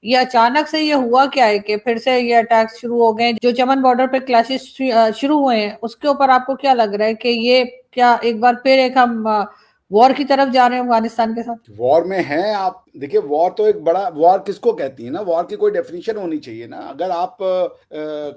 ये अचानक से ये हुआ क्या है कि फिर से ये अटैक शुरू हो गए? जो चमन बॉर्डर पे क्लैशेस शुरू हुए हैं, उसके ऊपर आपको क्या लग रहा है कि ये क्या एक बार फिर एक हम वॉर की तरफ जा रहे हैं अफगानिस्तान के साथ? वॉर में हैं आप। देखिए, वॉर तो एक बड़ा, वॉर किसको कहती है ना, वॉर की कोई डेफिनेशन होनी चाहिए ना। अगर आप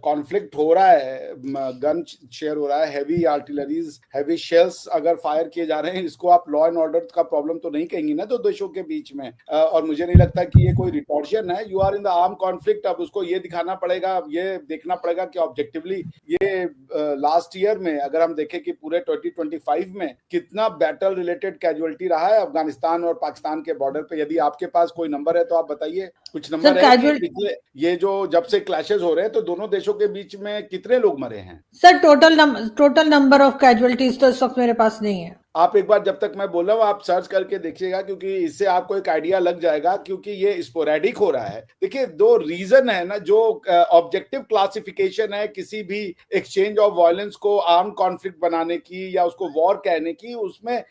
कॉन्फ्लिक्ट हो रहा है, गन शेयर हो रहा है, हैवी आर्टिलरीज, हैवी शेल्स अगर फायर किए जा रहे हैं, इसको आप लॉ एंड ऑर्डर का प्रॉब्लम तो नहीं कहेंगी ना दो देशों के बीच में। और मुझे नहीं लगता कि ये कोई रिटॉर्शन है। You are in the arm conflict. अब उसको ये दिखाना पड़ेगा, ये देखना पड़ेगा कि ऑब्जेक्टिवली ये लास्ट ईयर में अगर हम देखें कि पूरे 2025 में कितना बैटल रिलेटेड कैजुअलिटी रहा है अफगानिस्तान और पाकिस्तान के बॉर्डर पे। यदि आपके पास कोई नंबर है तो आप बताइए, कुछ सर नंबर है कि पिछले ये जो जब से क्लैशेस हो रहे हैं तो दोनों देशों के बीच में कितने लोग मरे हैं? Sir total number of casualties तो इस वक्त मेरे पास नहीं है। आप एक बार, जब तक मैं बोल रहा हूँ, आप सर्च करके देखिएगा, क्योंकि इससे आपको एक आइडिया लग जाएगा, क्योंकि ये स्पोरेडिक हो रहा है। देखिए, दो रीजन है ना, जो ऑब्जेक्टिव क्लासिफिकेशन है किसी भी एक्सचेंज ऑफ वायलेंस को आर्म कॉन्फ्लिक्ट बनाने की या उसको वॉर कहने की, उसमें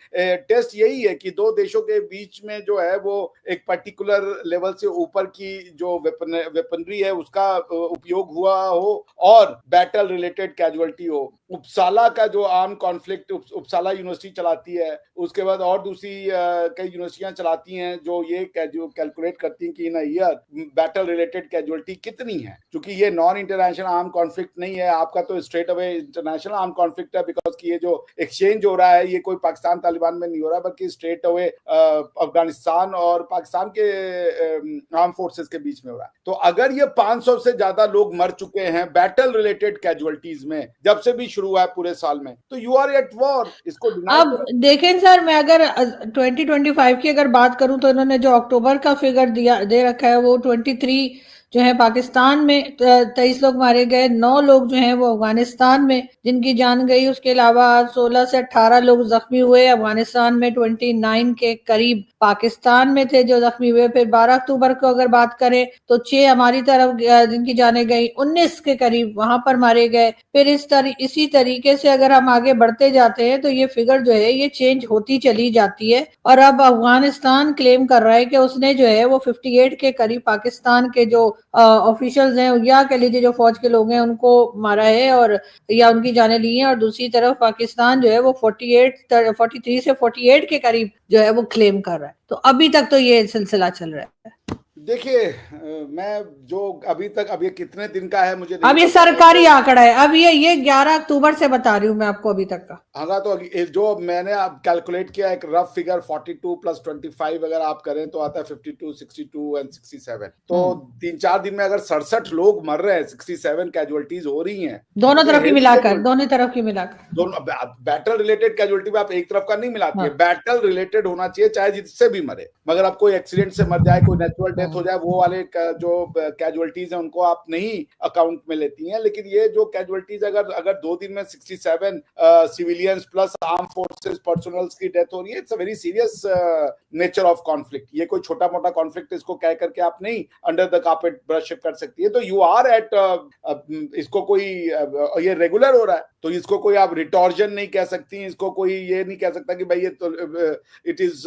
टेस्ट यही है कि दो देशों के बीच में जो है वो एक पर्टिकुलर लेवल से ऊपर की जो वेपनरी है उसका उपयोग हुआ हो और बैटल रिलेटेड कैजुअलिटी हो। उपसाला का जो आर्म कॉन्फ्लिक्ट उपसाला यूनिवर्सिटी चलाती है, उसके बाद और दूसरी कई यूनिवर्सिटियां चलाती हैं जो ये कैलकुलेट करती हैं कि इन ईयर बैटल रिलेटेड कैजुअलिटी कितनी है। क्योंकि ये नॉन इंटरनेशनल आर्म कॉन्फ्लिक्ट नहीं है, आपका तो straight away international arm conflict है, बिकॉज की ये जो एक्सचेंज हो रहा है ये कोई पाकिस्तान तालिबान में नहीं हो रहा, बल्कि स्ट्रेट अवे अफगानिस्तान और पाकिस्तान के आर्म फोर्सेस के बीच में हो रहा है। तो अगर ये 500 से ज्यादा लोग मर चुके हैं बैटल रिलेटेड कैजुअलिटीज में जब से भी शुरू हुआ है पूरे साल में, तो यू आर एट वॉर। इसको अब देखें सर, मैं अगर 2025 की अगर बात करूं तो इन्होंने जो अक्टूबर का फिगर दिया दे रखा है वो 23 जो है पाकिस्तान में 23 लोग मारे गए, 9 लोग जो हैं वो अफगानिस्तान में जिनकी जान गई। उसके अलावा 16 से 18 लोग जख्मी हुए अफगानिस्तान में, 29 के करीब पाकिस्तान में थे जो जख्मी हुए। फिर 12 अक्टूबर को अगर बात करें तो 6 हमारी तरफ जिनकी जाने गई, 19 के करीब वहां पर मारे गए। फिर इसी तरीके से अगर हम आगे बढ़ते जाते हैं तो ये फिगर जो है ये चेंज होती चली जाती है। और अब अफगानिस्तान क्लेम कर रहा है कि उसने जो है वो 58 के करीब पाकिस्तान के जो ऑफिशियल्स हैं या कह लीजिए जो फौज के लोग हैं उनको मारा है और या उनकी जाने ली है। और दूसरी तरफ पाकिस्तान जो है वो 43 से 48 के करीब जो है वो क्लेम कर रहा है। तो अभी तक तो ये सिलसिला चल रहा है। देखिए, मैं जो अभी तक, अब ये कितने दिन का है मुझे नहीं अब ये पता है सरकारी आंकड़ा है, अब ये 11 अक्टूबर से बता रही हूँ मैं आपको अभी तक का। हाँ, तो जो मैंने अब कैलकुलेट किया एक रफ फिगर 42 प्लस 25 अगर आप करें तो आता है 52, 62 एंड 67। तो 3-4 दिन में अगर 67 लोग मर रहे हैं, 67 कैजुअलिटीज हो रही हैं दोनों तो तरफ की मिलाकर, दोनों तरफ की मिलाकर, दोनों बैटल रिलेटेड कैजुअलिटी में आप एक तरफ का नहीं मिलाती है। हाँ। बैटल रिलेटेड होना चाहिए चाहे जिससे भी मरे, मगर अब कोई एक्सीडेंट से मर जाए, कोई नेचुरल डेथ हो जाए, वो वाले जो कैजुअलिटीज हैं उनको आप नहीं अकाउंट में लेती हैं। लेकिन ये जो कैजुअलिटीज अगर 2 दिन में 67 civilians plus arm forces personals की डेथ हो रही है, it's a very serious nature of conflict. ये कोई छोटा मोटा कॉन्फ्लिक्ट इसको कह करके आप नहीं अंडर द कार्पेट ब्रश कर सकती है। तो यू आर एट इसको कोई ये रेगुलर हो रहा है तो इसको कोई आप रिटॉर्जन नहीं कह सकती, इसको कोई ये नहीं कह सकता कि भाई ये तो it is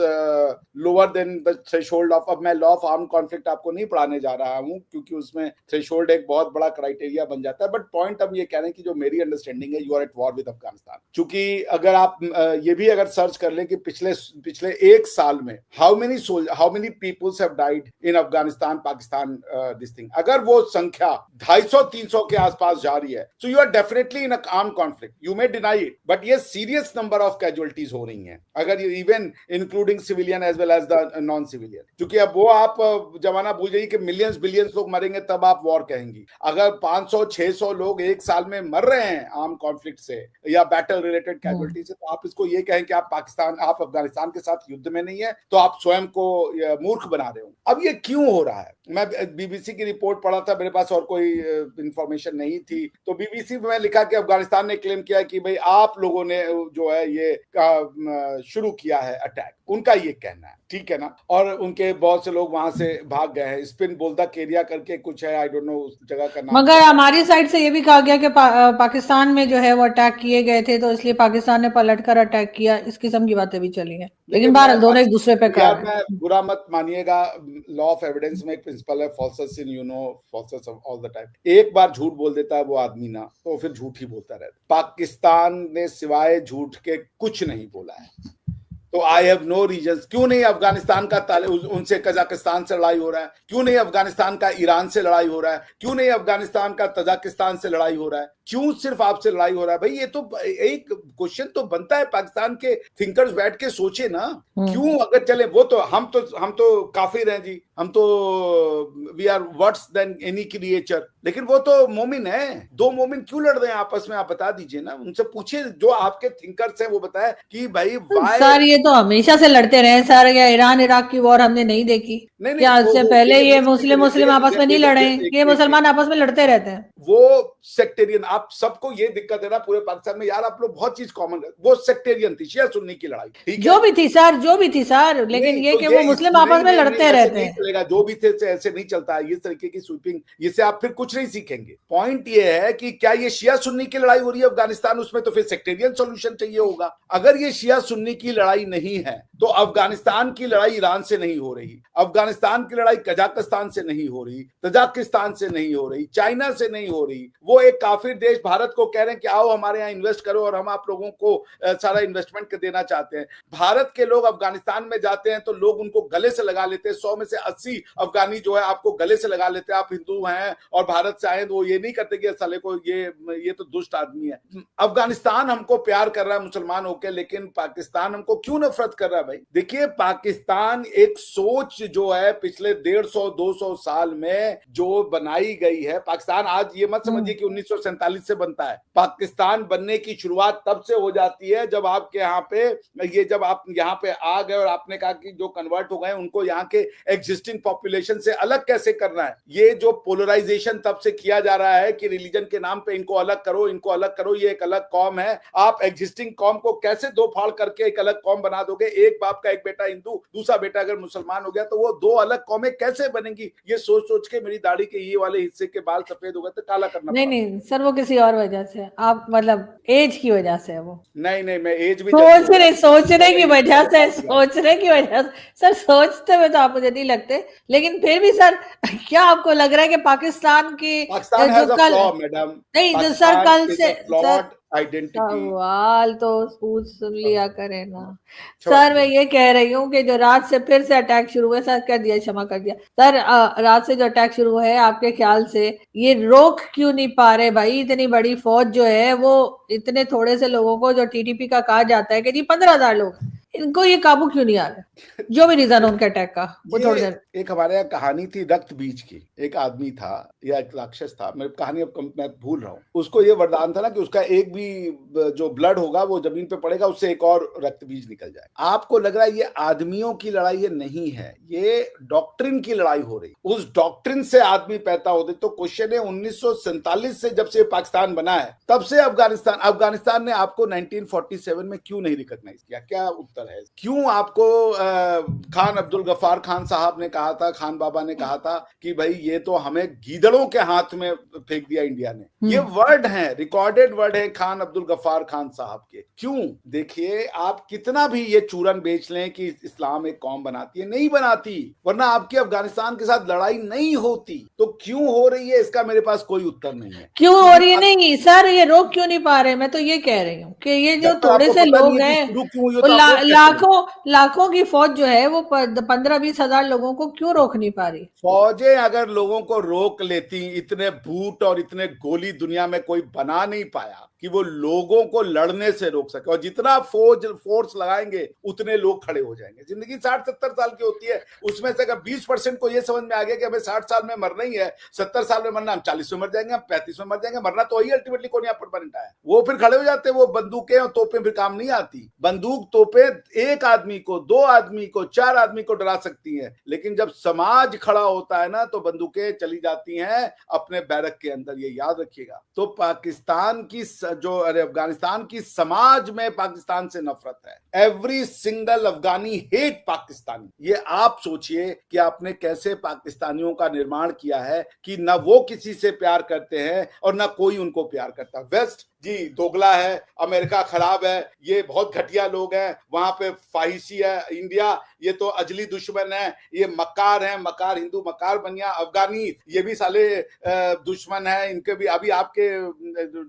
lower than the threshold of. अब मैं लॉ ऑफ आर्म कॉन्फ्लिक्ट आपको नहीं पढ़ाने जा रहा हूं क्योंकि उसमें थ्रेशोल्ड एक बहुत बड़ा क्राइटेरिया बन जाता है। बट पॉइंट अब ये कहने की जो मेरी अंडरस्टैंडिंग है, you are at war with Afghanistan. क्योंकि अगर आप ये भी अगर सर्च कर लें कि पिछले एक साल में how many peoples have died in Afghanistan Pakistan this thing, अगर वो संख्या 250-300 के आसपास जा रही है, so you are definitely in a arm conflict. You may deny it, but ये सीरियस नंबर ऑफ कैजुअलिटीज हो रही हैं, अगर even including civilian as well as the non civilian. क्योंकि अब वो आप जमाना भूल जाइए कि मिलियंस बिलियंस लोग मरेंगे तब आप वॉर कहेंगी। अगर 500-600 लोग एक साल में मर रहे हैं आर्म कॉन्फ्लिक्ट से या बैटल रिलेटेड कैजुअलिटी से, तो आप इसको ये कहें कि आप अफगानिस्तान के साथ युद्ध में नहीं है, तो आप स्वयं को मूर्ख बना रहे हो। अब ये क्यों हो रहा है? मैं बीबीसी की रिपोर्ट पढ़ा था, मेरे पास और कोई इंफॉर्मेशन नहीं थी, तो बीबीसी में लिखा कि अफगानिस्तान ने क्लेम किया कि भाई आप लोगों ने जो है ये शुरू किया है अटैक। उनका ये कहना है, ठीक है ना। और उनके बहुत से लोग वहां से भाग गए हैं। स्पिन बोल्दा एरिया करके कुछ है, आई डोंट नो उस जगह का नाम। मगर हमारी साइड से ये भी कहा गया कि पाकिस्तान में जो है वो अटैक किए गए थे, तो इसलिए पाकिस्तान ने पलटकर अटैक किया, इस किस्म की बातें भी चली हैं। लेकिन बहरहाल दोनों एक दूसरे पे यार कार मैं है। बुरा मत मानिएगा, लॉ ऑफ एविडेंस में एक प्रिंसिपल है, फॉल्सस इन यू नो फॉल्सस ऑल द टाइम। एक बार झूठ बोल देता है वो आदमी ना, तो फिर झूठ ही बोलता रहता। पाकिस्तान ने सिवाय झूठ के कुछ नहीं बोला है। तो आई हैव नो रीजन। क्यों नहीं अफगानिस्तान का उनसे कजाकिस्तान से लड़ाई हो रहा है, क्यों नहीं अफगानिस्तान का ईरान से लड़ाई हो रहा है, क्यों नहीं अफगानिस्तान का तजाकिस्तान से लड़ाई हो रहा है, क्यों सिर्फ आपसे लड़ाई हो रहा है? भाई ये तो एक क्वेश्चन तो बनता है, पाकिस्तान के थिंकर्स बैठ के सोचे ना। क्यों अगर चले वो तो हम तो काफिर हैं जी, हम तो we are worse than any creature, लेकिन वो तो मोमिन है। दो मोमिन क्यों लड़ रहे हैं आपस में? आप बता दीजिए ना, उनसे पूछिए जो आपके थिंकर्स हैं, वो बताए कि भाई सर ये तो हमेशा से लड़ते रहे सर, क्या ईरान इराक की वॉर हमने नहीं देखी? नहीं क्या इससे पहले ये मुस्लिम आपस में नहीं लड़े? ये मुसलमान आपस में लड़ते रहते हैं। वो सेक्टेरियन, आप सबको ये दिक्कत है ना पूरे पाकिस्तान में यार, आप लोग बहुत चीज कॉमन है। वो सेक्टेरियन थी, शिया सुन्नी की लड़ाई, ठीक है, जो भी थी सर, लेकिन ये तो कि वो मुस्लिम आपस में लड़ते रहते हैं। चलेगा जो भी थे ऐसे नहीं चलता है। ये तरीके की स्वीपिंग, इससे आप फिर कुछ नहीं सीखेंगे। पॉइंट ये है कि क्या ये शिया सुन्नी की लड़ाई हो रही है अफगानिस्तान, उसमें तो फिर सेक्टेरियन सोल्यूशन चाहिए होगा। अगर ये शिया सुन्नी की लड़ाई नहीं है तो अफगानिस्तान की लड़ाई ईरान से नहीं हो रही, अफगानिस्तान की लड़ाई कजाकिस्तान से नहीं हो रही, तजाकिस्तान से नहीं हो रही, चाइना से नहीं हो रही। वो एक काफिर देश भारत को कह रहे हैं कि आओ हमारे यहाँ इन्वेस्ट करो और हम आप लोगों को सारा इन्वेस्टमेंट देना चाहते हैं। भारत के लोग अफगानिस्तान में जाते हैं तो लोग उनको गले से लगा लेते हैं। 100 में से 80 अफगानी जो है आपको गले से लगा लेते हैं, आप हिंदू हैं और भारत से आए। तो वो ये नहीं करते कि साले को ये तो दुष्ट आदमी है। अफगानिस्तान हमको प्यार कर रहा है मुसलमान होकर, लेकिन पाकिस्तान हमको क्यों नफरत कर रहा है? भाई देखिए, पाकिस्तान एक सोच जो है पिछले 150-200 साल में जो बनाई गई है। पाकिस्तान आज ये मत समझिए कि 1947 से बनता है। पाकिस्तान बनने की शुरुआत तब से हो जाती है जब आपके यहाँ पे जब आप यहाँ पे आ गए और आपने कहा कि जो कन्वर्ट हो गए उनको यहाँ के एग्जिस्टिंग पॉपुलेशन से अलग कैसे करना है। ये जो पोलराइजेशन तब से किया जा रहा है कि रिलीजन के नाम पे इनको अलग करो, इनको अलग करो, ये एक अलग कौम है। आप एग्जिस्टिंग कौम को कैसे दो फाड़ करके एक अलग कौम बना दोगे? एक बाप का एक बेटा हिंदू, दूसरा बेटा अगर मुसलमान हो गया तो वो दो अलग कौमें कैसे बनेंगी? ये सोच सोच के मेरी दाढ़ी के ये वाले हिस्से के बाल सफेद हो गए तो काला करना पड़ा। नहीं सर, वो किसी और वजह से, आप मतलब एज की वजह से है वो। नहीं मैं एज भी सोचने की वजह से सर, सोचते हुए तो आप मुझे नहीं लगते, लेकिन फिर भी सर क्या आपको लग रहा है कि पाकिस्तान की जो कल मैडम नहीं जो सर कल से सर आइडेंटिटी सवाल तो पूछ सुन लिया करे ना सर। मैं ये कह रही हूँ कि जो रात से फिर से अटैक शुरू हुए सर, कर दिया, क्षमा कर दिया सर, रात से जो अटैक शुरू है आपके ख्याल से ये रोक क्यों नहीं पा रहे भाई? इतनी बड़ी फौज जो है वो इतने थोड़े से लोगों को, जो टीटीपी का कहा जाता है कि जी 15,000 लोग, इनको ये काबू क्यों नहीं आ रहा? जो भी रीजन उनके अटैक का, वो थोड़ी देर। एक हमारे यहाँ कहानी थी रक्त बीज की। एक आदमी था या एक राक्षस था, मैं कहानी अब मैं भूल रहा हूँ। उसको ये वरदान था ना कि उसका एक भी जो ब्लड होगा वो जमीन पे पड़ेगा, उससे एक और रक्त बीज निकल जाए। आपको लग रहा है ये आदमियों की लड़ाई ये नहीं है, ये डॉक्ट्रिन की लड़ाई हो रही। उस डॉक्ट्रिन से आदमी पैदा होते। तो क्वेश्चन है 1947 से जब से पाकिस्तान बना है तब से अफगानिस्तान ने आपको 1947 में क्यों नहीं रिकॉग्नाइज किया? क्या उत्तर है? क्यों आपको खान अब्दुल गफ्फार खान साहब ने कहा था, खान बाबा ने कहा था कि भाई ये तो हमें गीदड़ों के हाथ में फेंक दिया इंडिया ने? ये वर्ड हैं, रिकॉर्डेड वर्ड है खान अब्दुल गफ्फार खान साहब के। क्यों? देखिए, आप कितना भी ये चूरन बेच लें कि इस्लाम एक कौम बनाती है, नहीं बनाती, वरना आपकी अफगानिस्तान के साथ लड़ाई नहीं होती। तो क्यों हो रही है इसका मेरे पास कोई उत्तर नहीं है। क्यों हो रही है? नहीं सर, ये रोक क्यों नहीं पा रहे? मैं तो ये कह रही हूँ कि ये जो थोड़े से लोग हैं, लाखों की फौज जो है वो 15-20 हजार लोगों को क्यों रोक नहीं पा रही? फौजें अगर लोगों को रोक लेती, इतने बूट और इतने गोली दुनिया में कोई बना नहीं पाया कि वो लोगों को लड़ने से रोक सके। और जितना फोर्स लगाएंगे उतने लोग खड़े हो जाएंगे। जिंदगी 60-70 साल की होती है, उसमें से अगर 20% को ये समझ में आ गया कि हमें 60 साल में मरना ही है, 70 साल में मरना, हम 40 में मर जाएंगे, हम 35 में मर जाएंगे, मरना तो वही अल्टीमेटली कौन यहाँ पर बनता है। वो फिर खड़े हो जाते हैं। वो बंदूकें और तोपें फिर काम नहीं आती। बंदूक तोपें एक आदमी को, 2 आदमी को, 4 आदमी को डरा सकती हैं, लेकिन जब समाज खड़ा होता है ना तो बंदूकें चली जाती हैं अपने बैरक के अंदर, ये याद रखिएगा। तो पाकिस्तान की अफगानिस्तान की समाज में पाकिस्तान से नफरत है। एवरी सिंगल अफगानी हेट पाकिस्तानी। ये आप सोचिए कि आपने कैसे पाकिस्तानियों का निर्माण किया है कि ना वो किसी से प्यार करते हैं और ना कोई उनको प्यार करता। वेस्ट जी दोगला है, अमेरिका खराब है, ये बहुत घटिया लोग हैं, वहां पे फाहिशी है, इंडिया ये तो अजली दुश्मन है, ये मक्कार है, मक्कार हिंदू मक्कार बनिया, अफगानी ये भी साले दुश्मन है, इनके भी अभी आपके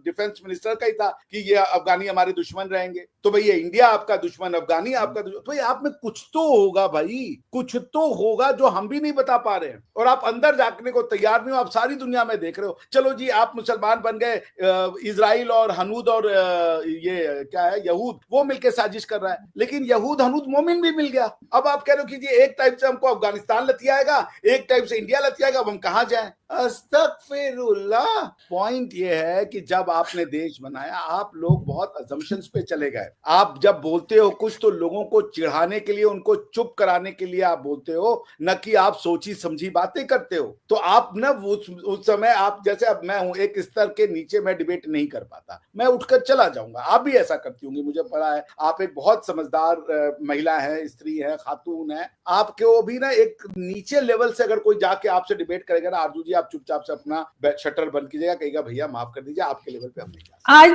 डिफेंस मिनिस्टर का ही था कि ये अफगानी हमारे दुश्मन रहेंगे। तो भाई ये इंडिया आपका दुश्मन, अफगानी आपका दुश्मन, तो भाई आप में कुछ तो होगा भाई, कुछ तो होगा जो हम भी नहीं बता पा रहे हैं और आप अंदर झांकने को तैयार नहीं हो। आप सारी दुनिया में देख रहे हो, चलो जी आप मुसलमान बन गए, इजराइल और हनूद और ये क्या है यहूद, वो मिलकर साजिश कर रहा है, लेकिन यहूद हनूद मोमिन भी मिल गया। अब आप कह रहे हो कि जी एक टाइप से हमको अफगानिस्तान लतियाएगा, एक टाइप से इंडिया लतियाएगा, अब हम कहां जाएं? अस्तगफिरुल्लाह। पॉइंट ये है कि जब आपने देश बनाया आप लोग बहुत अजम्पशंस पे चले गए। आप जब बोलते हो कुछ तो लोगों को चिढ़ाने के लिए, उनको चुप कराने के लिए आप बोलते हो, न कि आप सोची समझी बातें करते हो। तो आप न उस समय आप जैसे अब मैं हूं एक स्तर के नीचे, मैं डिबेट नहीं कर पाता, मैं उठकर चला जाऊंगा। आप भी ऐसा करती होंगी, मुझे पता है। आप एक बहुत समझदार महिला है, स्त्री है, खातून है, आपको भी ना एक नीचे लेवल से अगर कोई जाके आपसे डिबेट करेगा ना, आरजू जी आप चुपचाप से अपना शटर बंद कीजिएगा, कहेगा भैया माफ कर दीजिए, आपके लेवल पे हम नहीं जा। आज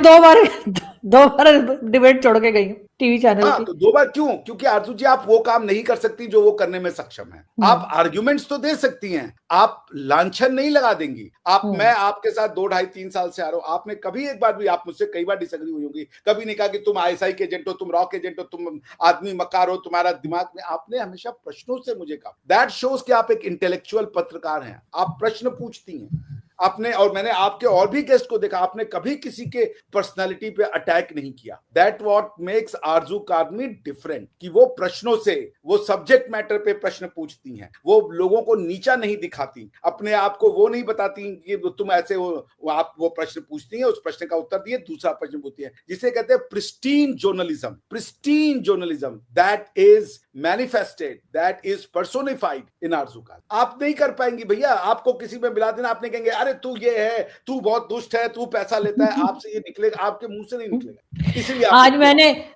दो बार डिबेट छोड़ के गई टीवी चैनल की। तो 2 बार क्यों? क्योंकि आरजू जी आप वो काम नहीं कर सकती जो वो करने में सक्षम है। आप आर्ग्यूमेंट्स तो दे सकती हैं, आप लांछन नहीं लगा देंगी। मैं आपके साथ 2, 2.5, 3 साल से आ रहा हूं, आपने कभी एक बार भी, आप मुझसे कई बार डिसएग्री हुई होगी, कभी नहीं कहा कि तुम आईएसआई के एजेंट हो, तुम रॉ के एजेंट हो, तुम आदमी मक्कार हो, तुम्हारा दिमाग में। आपने हमेशा प्रश्नों से मुझे कहा। दैट शोज कि आप एक इंटेलेक्चुअल पत्रकार हैं, आप प्रश्न पूछती हैं। आपने, और मैंने आपके और भी गेस्ट को देखा, आपने कभी किसी के पर्सनालिटी पे अटैक नहीं किया। That what makes Aarzoo कार्मी different, कि वो प्रश्नों से, वो सब्जेक्ट मैटर पे प्रश्न पूछती हैं, वो लोगों को नीचा नहीं दिखाती, अपने आप को वो नहीं बताती कि तुम ऐसे हो। आप वो प्रश्न पूछती हैं, उस प्रश्न का उत्तर दिए, दूसरा प्रश्न पूछती है, जिसे कहते हैं pristine journalism. Pristine journalism that is manifested, that is personified in Arzoo Karmi. आप नहीं कर पाएंगी भैया, आपको किसी में मिला देना, आपने कहेंगे अरे तू ये है, तू बहुत दुष्ट है, तू पैसा लेता है, आपसे ये निकलेगा, आपके मुंह से नहीं निकलेगा। इसीलिए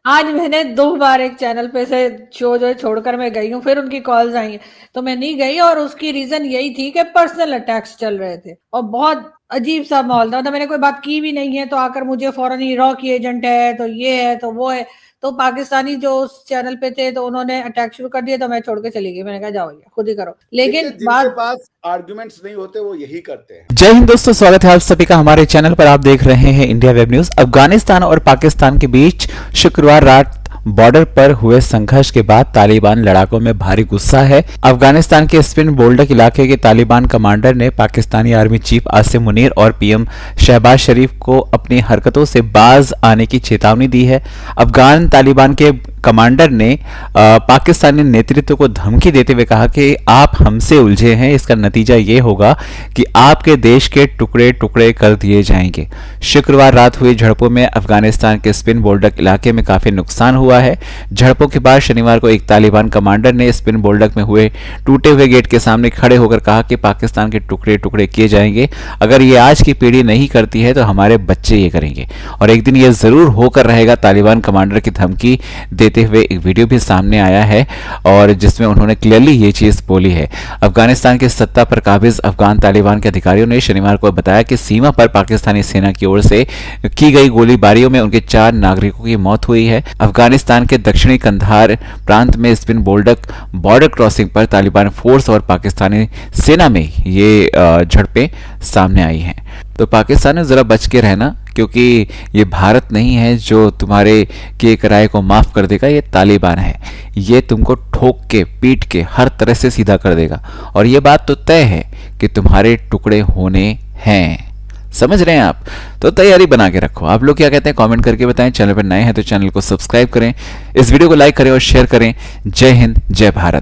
आज मैंने 2 बार एक चैनल पे से शो जो है छोड़कर मैं गई हूँ, फिर उनकी कॉल्स आई तो मैं नहीं गई, और उसकी रीजन यही थी कि पर्सनल अटैक्स चल रहे थे और बहुत अजीब सा माहौल था। मैंने कोई बात की भी नहीं है तो आकर मुझे फौरन ही रॉ की एजेंट है, तो ये है, तो वो है। तो पाकिस्तानी जो उस चैनल पे थे तो उन्होंने अटैक शुरू कर दिया, तो मैं छोड़ के चली गई। मैंने कहा जाओ ये खुद ही करो। लेकिन जिनके पास आर्गुमेंट्स नहीं होते वो यही करते हैं। जय हिंद दोस्तों, स्वागत है आप सभी का हमारे चैनल पर। आप देख रहे हैं इंडिया वेब न्यूज। अफगानिस्तान और पाकिस्तान के बीच शुक्रवार रात बॉर्डर पर हुए संघर्ष के बाद तालिबान लड़ाकों में भारी गुस्सा है। अफगानिस्तान के स्पिन बोल्डक इलाके के तालिबान कमांडर ने पाकिस्तानी आर्मी चीफ आसिम मुनीर और पीएम शहबाज शरीफ को अपनी हरकतों से बाज आने की चेतावनी दी है। अफगान तालिबान के कमांडर ने पाकिस्तानी नेतृत्व को धमकी देते हुए कहा कि आप हमसे उलझे हैं, इसका नतीजा ये होगा कि आपके देश के टुकड़े टुकड़े कर दिए जाएंगे। शुक्रवार रात हुई झड़पों में अफगानिस्तान के स्पिन बोल्डक इलाके में काफी नुकसान हुआ है। झड़पों के बाद शनिवार को एक तालिबान कमांडर ने स्पिन बोल्डक में हुए टूटे हुए गेट के सामने खड़े होकर कहा कि पाकिस्तान के टुकड़े टुकड़े किए जाएंगे, अगर ये आज की पीढ़ी नहीं करती है तो हमारे बच्चे ये करेंगे और एक दिन ये जरूर होकर रहेगा। तालिबान कमांडर की धमकी देते हुए एक वीडियो भी सामने आया है और जिसमें उन्होंने क्लियरली ये चीज बोली है। अफगानिस्तान की सत्ता पर काबिज अफगान तालिबान के अधिकारियों ने शनिवार को बताया कि सीमा पर पाकिस्तानी सेना की ओर से की गई गोलीबारियों में उनके 4 नागरिकों की मौत हुई है। अफगानिस्तान के दक्षिणी कंधार प्रांत में स्पिन बोल्डक बॉर्डर क्रॉसिंग पर तालिबान फोर्स और पाकिस्तानी सेना में ये झड़पें सामने आई हैं। तो पाकिस्तान ने जरा बच के रहना, क्योंकि ये भारत नहीं है जो तुम्हारे किए कराए को माफ कर देगा, ये तालिबान है, ये तुमको ठोक के पीट के हर तरह से सीधा कर देगा और ये बात तो तय है कि तुम्हारे टुकड़े होने हैं। समझ रहे हैं आप? तो तैयारी बना के रखो। आप लोग क्या कहते हैं कमेंट करके बताएं। चैनल पर नए हैं तो चैनल को सब्सक्राइब करें, इस वीडियो को लाइक करें और शेयर करें। जय हिंद, जय भारत।